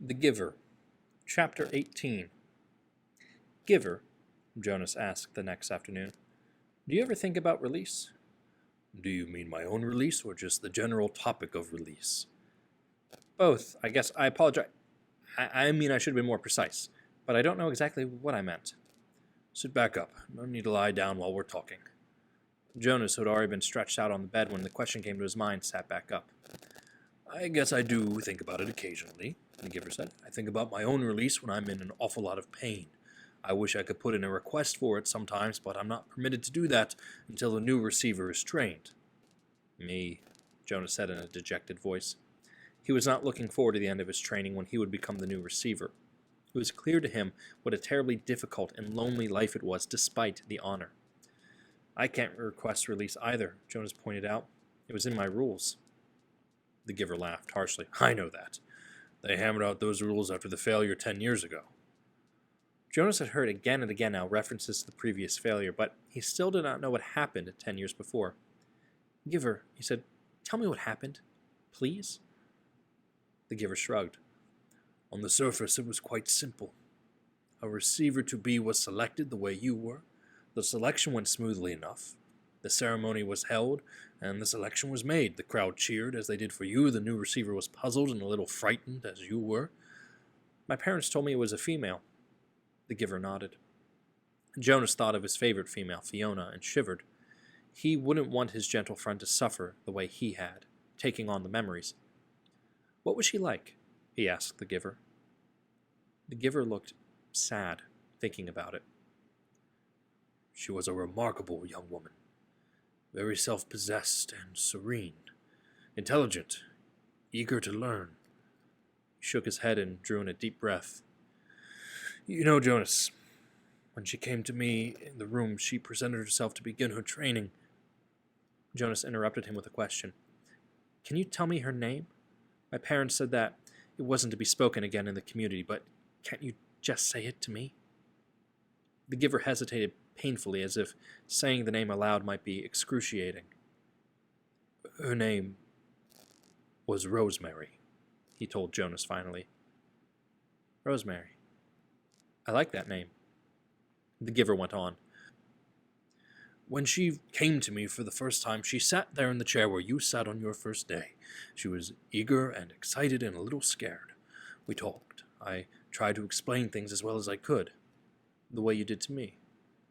The Giver, Chapter 18. Giver, Jonas asked the next afternoon, do you ever think about release? Do you mean my own release, or just the general topic of release? Both, I guess. I apologize. I mean, I should have been more precise, but I don't know exactly what I meant. Sit back up. No need to lie down while we're talking. Jonas, who had already been stretched out on the bed when the question came to his mind, sat back up. I guess I do think about it occasionally, the Giver said. I think about my own release when I'm in an awful lot of pain. I wish I could put in a request for it sometimes, but I'm not permitted to do that until the new receiver is trained. Me, Jonas said in a dejected voice. He was not looking forward to the end of his training when he would become the new receiver. It was clear to him what a terribly difficult and lonely life it was, despite the honor. I can't request release either, Jonas pointed out. It was in my rules. The Giver laughed harshly. I know that. They hammered out those rules after the failure 10 years ago. Jonas had heard again and again now references to the previous failure, but he still did not know what happened 10 years before. Giver, he said, tell me what happened, please. The Giver shrugged. On the surface, it was quite simple. A receiver-to-be was selected the way you were. The selection went smoothly enough. The ceremony was held, and the selection was made. The crowd cheered, as they did for you. The new receiver was puzzled and a little frightened, as you were. My parents told me it was a female. The Giver nodded. Jonas thought of his favorite female, Fiona, and shivered. He wouldn't want his gentle friend to suffer the way he had, taking on the memories. What was she like? He asked the Giver. The Giver looked sad, thinking about it. She was a remarkable young woman. Very self-possessed and serene. Intelligent. Eager to learn. He shook his head and drew in a deep breath. You know, Jonas, when she came to me in the room, she presented herself to begin her training. Jonas interrupted him with a question. Can you tell me her name? My parents said that it wasn't to be spoken again in the community, but can't you just say it to me? The Giver hesitated painfully, as if saying the name aloud might be excruciating. Her name was Rosemary, he told Jonas finally. Rosemary. I like that name. The Giver went on. When she came to me for the first time, she sat there in the chair where you sat on your first day. She was eager and excited and a little scared. We talked. I tried to explain things as well as I could. The way you did to me.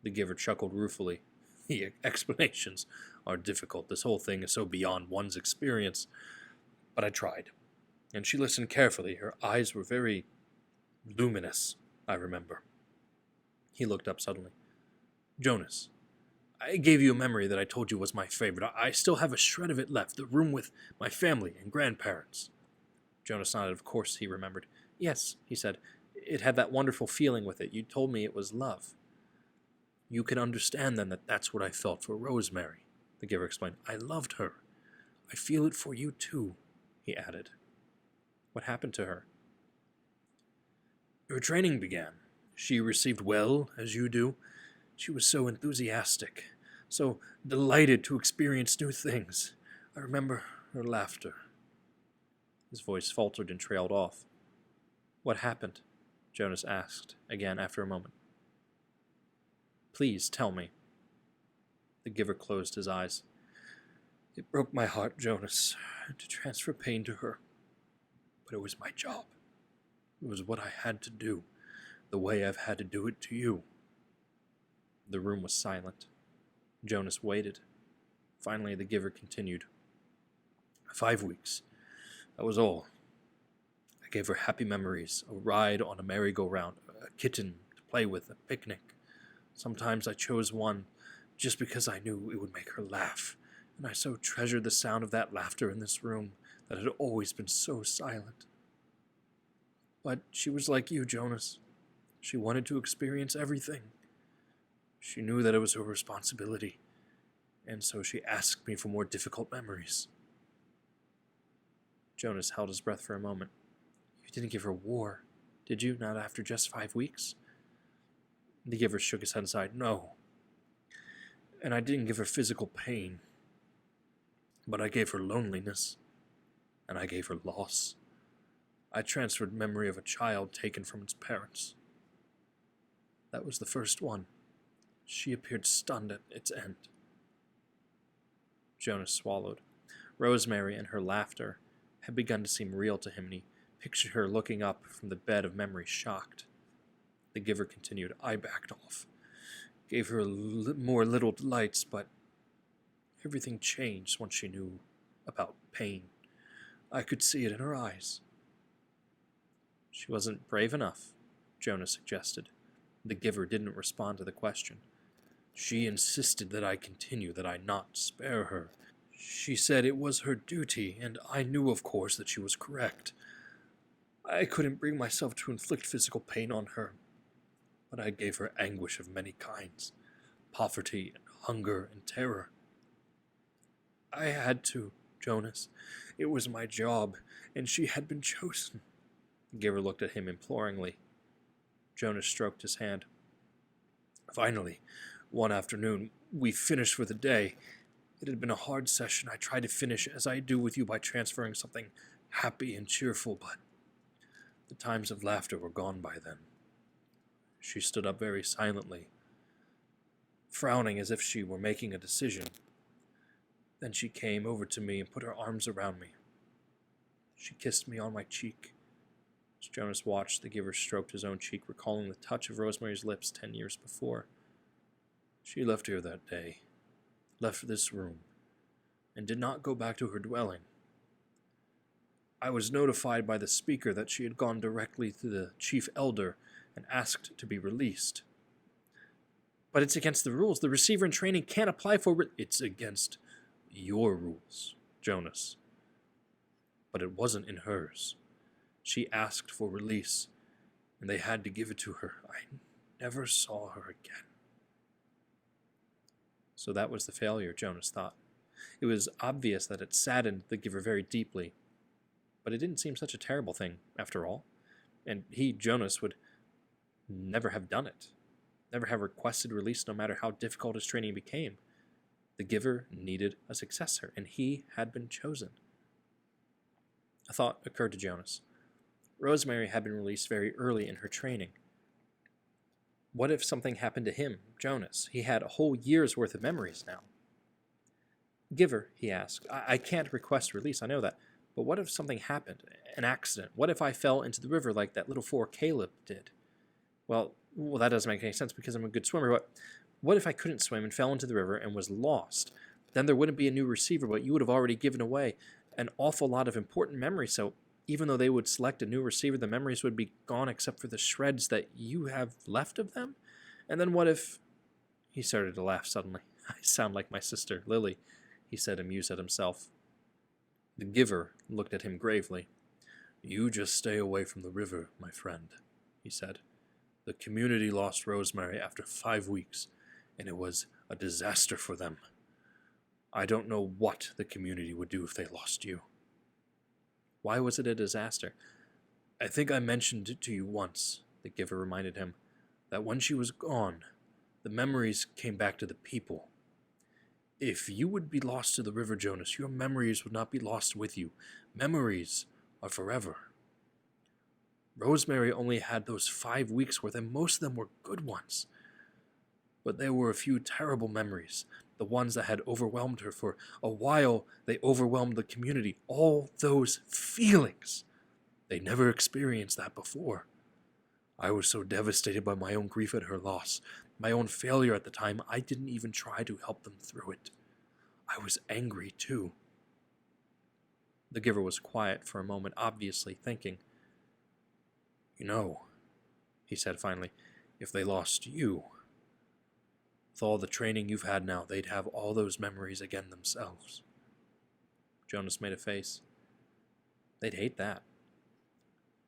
The Giver chuckled ruefully. The explanations are difficult. This whole thing is so beyond one's experience. But I tried. And she listened carefully. Her eyes were very luminous, I remember. He looked up suddenly. Jonas, I gave you a memory that I told you was my favorite. I still have a shred of it left, the room with my family and grandparents. Jonas nodded. Of course he remembered. Yes, he said. It had that wonderful feeling with it. You told me it was love. You can understand then that that's what I felt for Rosemary, the Giver explained. I loved her. I feel it for you too, he added. What happened to her? Her training began. She received well, as you do. She was so enthusiastic, so delighted to experience new things. I remember her laughter. His voice faltered and trailed off. What happened? Jonas asked, again after a moment. Please tell me. The Giver closed his eyes. It broke my heart, Jonas, to transfer pain to her. But it was my job. It was what I had to do, the way I've had to do it to you. The room was silent. Jonas waited. Finally, the Giver continued. 5 weeks. That was all. I gave her happy memories, a ride on a merry-go-round, a kitten to play with, a picnic. Sometimes I chose one just because I knew it would make her laugh, and I so treasured the sound of that laughter in this room that had always been so silent. But she was like you, Jonas. She wanted to experience everything. She knew that it was her responsibility, and so she asked me for more difficult memories. Jonas held his breath for a moment. You didn't give her war, did you? Not after just 5 weeks? The Giver shook his head and sighed. No. And I didn't give her physical pain. But I gave her loneliness. And I gave her loss. I transferred memory of a child taken from its parents. That was the first one. She appeared stunned at its end. Jonas swallowed. Rosemary and her laughter had begun to seem real to him, and he pictured her looking up from the bed of memory, shocked. The giver continued. I backed off. Gave her more little delights, but everything changed once she knew about pain. I could see it in her eyes. She wasn't brave enough, Jonas suggested. The giver didn't respond to the question. She insisted that I continue, that I not spare her. She said it was her duty, and I knew, of course, that she was correct. I couldn't bring myself to inflict physical pain on her, but I gave her anguish of many kinds, poverty and hunger and terror. I had to, Jonas. It was my job, and she had been chosen. The giver looked at him imploringly. Jonas stroked his hand. Finally, one afternoon, we finished for the day. It had been a hard session. I tried to finish as I do with you by transferring something happy and cheerful, but the times of laughter were gone by then. She stood up very silently, frowning as if she were making a decision. Then she came over to me and put her arms around me. She kissed me on my cheek. As Jonas watched, the giver stroked his own cheek, recalling the touch of Rosemary's lips 10 years before. She left here that day, left this room, and did not go back to her dwelling. I was notified by the speaker that she had gone directly to the chief elder and asked to be released. But it's against the rules. The receiver in training can't apply for It's against your rules, Jonas. But it wasn't in hers. She asked for release, and they had to give it to her. I never saw her again. So that was the failure, Jonas thought. It was obvious that it saddened the giver very deeply, but it didn't seem such a terrible thing, after all. And he, Jonas, would never have done it, never have requested release no matter how difficult his training became. The giver needed a successor, and he had been chosen. A thought occurred to Jonas. Rosemary had been released very early in her training. What if something happened to him, Jonas? He had a whole year's worth of memories now. Giver, he asked, I can't request release, I know that, but what if something happened, an accident? What if I fell into the river like that little 4 Caleb did? Well, that doesn't make any sense because I'm a good swimmer, but what if I couldn't swim and fell into the river and was lost? Then there wouldn't be a new receiver, but you would have already given away an awful lot of important memories, so even though they would select a new receiver, the memories would be gone except for the shreds that you have left of them? And then what if... He started to laugh suddenly. I sound like my sister, Lily, he said, amused at himself. The giver looked at him gravely. You just stay away from the river, my friend, he said. The community lost Rosemary after 5 weeks, and it was a disaster for them. I don't know what the community would do if they lost you. Why was it a disaster? I think I mentioned it to you once, the giver reminded him, that when she was gone, the memories came back to the people. If you would be lost to the river, Jonas, your memories would not be lost with you. Memories are forever. Rosemary only had those 5 weeks worth, and most of them were good ones. But there were a few terrible memories, the ones that had overwhelmed her. For a while, they overwhelmed the community. All those feelings. They never experienced that before. I was so devastated by my own grief at her loss, my own failure at the time, I didn't even try to help them through it. I was angry, too. The giver was quiet for a moment, obviously thinking. You know, he said finally, if they lost you, with all the training you've had now, they'd have all those memories again themselves. Jonas made a face. They'd hate that.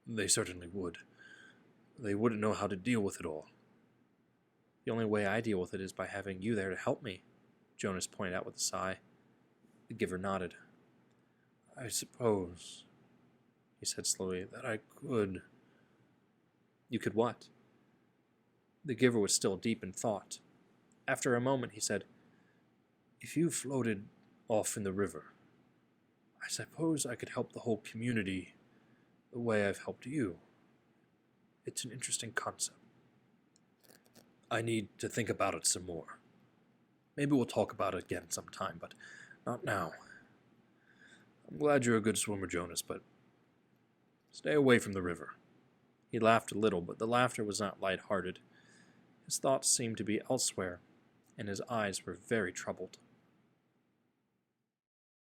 They certainly would. They wouldn't know how to deal with it all. The only way I deal with it is by having you there to help me, Jonas pointed out with a sigh. The giver nodded. I suppose, he said slowly, that I could. You could what? The giver was still deep in thought. After a moment, he said, if you floated off in the river, I suppose I could help the whole community the way I've helped you. It's an interesting concept. I need to think about it some more. Maybe we'll talk about it again sometime, but not now. I'm glad you're a good swimmer, Jonas, but stay away from the river. He laughed a little, but the laughter was not light-hearted. His thoughts seemed to be elsewhere, and his eyes were very troubled.